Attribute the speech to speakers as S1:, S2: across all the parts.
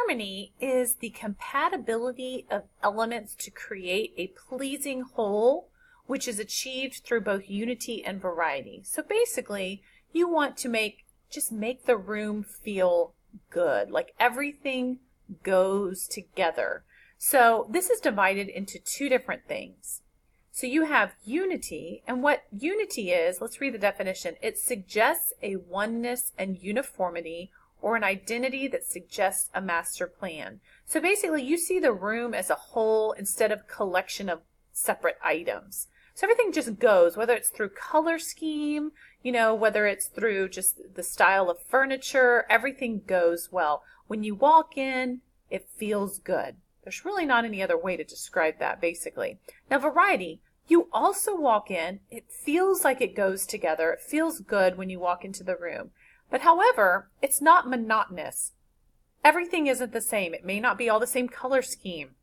S1: Harmony is the compatibility of elements to create a pleasing whole, which is achieved through both unity and variety. So basically, you want to just make the room feel good, like everything goes together. So this is divided into two different things. So you have unity, and what unity is, let's read the definition. It suggests a oneness and uniformity, or an identity that suggests a master plan. So basically you see the room as a whole instead of a collection of separate items. So everything just goes, whether it's through color scheme, whether it's through just the style of furniture, everything goes well. When you walk in, it feels good. There's really not any other way to describe that, basically. Now, variety, you also walk in, it feels like it goes together. It feels good when you walk into the room. But however, it's not monotonous. Everything isn't the same. It may not be all the same color scheme.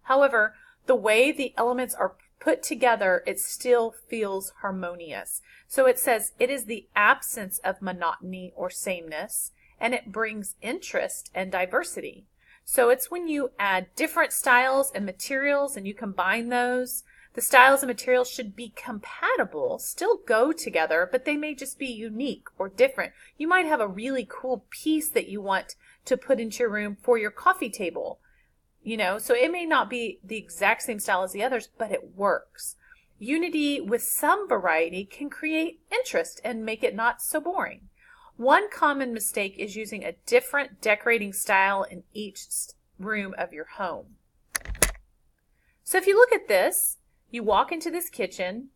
S1: However, the way the elements are put together, it still feels harmonious. So it says it is the absence of monotony or sameness, and it brings interest and diversity. So it's when you add different styles and materials and you combine those. The styles and materials should be compatible, still go together, but they may just be unique or different. You might have a really cool piece that you want to put into your room for your coffee table. So it may not be the exact same style as the others, but it works. Unity with some variety can create interest and make it not so boring. One common mistake is using a different decorating style in each room of your home. So if you look at this, you walk into this kitchen,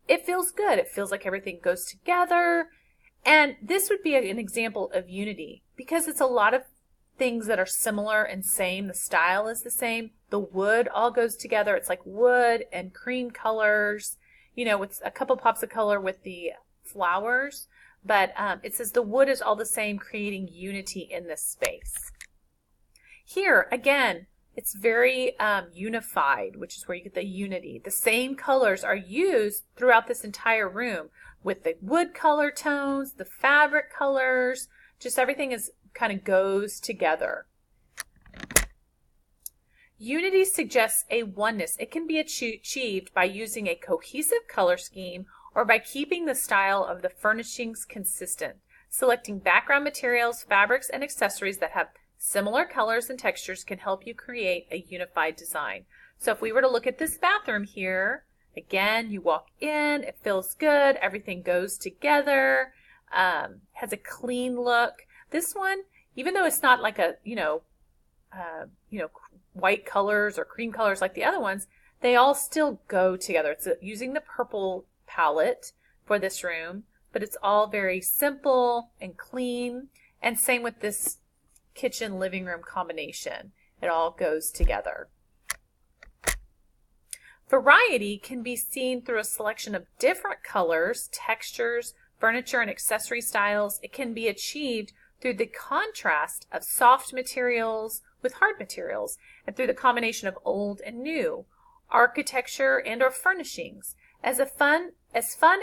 S1: it feels good. It feels like everything goes together. And this would be an example of unity because it's a lot of things that are similar and same. The style is the same. The wood all goes together. It's like wood and cream colors, with a couple pops of color with the flowers. But it says the wood is all the same, creating unity in this space. Here, again, it's very unified, which is where you get the unity. The same colors are used throughout this entire room with the wood color tones, the fabric colors, just everything kind of goes together. Unity suggests a oneness. It can be achieved by using a cohesive color scheme or by keeping the style of the furnishings consistent, selecting background materials, fabrics, and accessories that have similar colors and textures can help you create a unified design. So if we were to look at this bathroom here, again, you walk in, it feels good, everything goes together, has a clean look. This one, even though it's not like a, white colors or cream colors like the other ones, they all still go together. It's using the purple palette for this room, but it's all very simple and clean. And same with this kitchen living room combination. It all goes together. Variety can be seen through a selection of different colors, textures, furniture, and accessory styles. It can be achieved through the contrast of soft materials with hard materials, and through the combination of old and new, architecture and or furnishings. As fun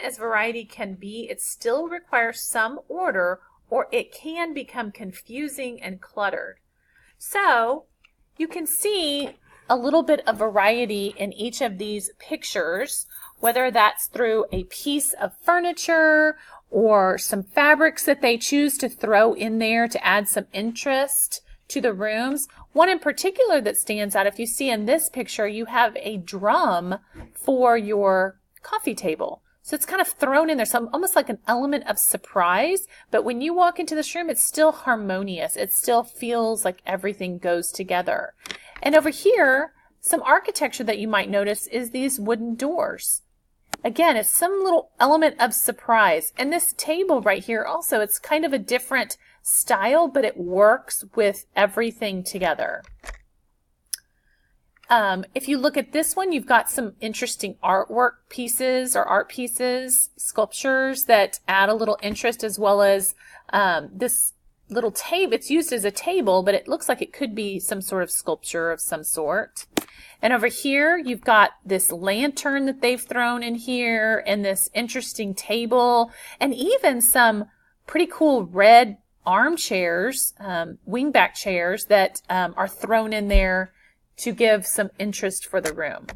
S1: as variety can be, it still requires some order, or it can become confusing and cluttered. So you can see a little bit of variety in each of these pictures, whether that's through a piece of furniture or some fabrics that they choose to throw in there to add some interest to the rooms. One in particular that stands out, if you see in this picture, you have a drum for your coffee table. So it's kind of thrown in there, so almost like an element of surprise. But when you walk into this room, it's still harmonious. It still feels like everything goes together. And over here, some architecture that you might notice is these wooden doors. Again, it's some little element of surprise. And this table right here also, it's kind of a different style, but it works with everything together. If you look at this one, you've got some interesting artwork pieces or art pieces, sculptures that add a little interest, as well as this little table. It's used as a table, but it looks like it could be some sort of sculpture of some sort. And over here, you've got this lantern that they've thrown in here, and this interesting table, and even some pretty cool red armchairs, wingback chairs that are thrown in there to give some interest for the room.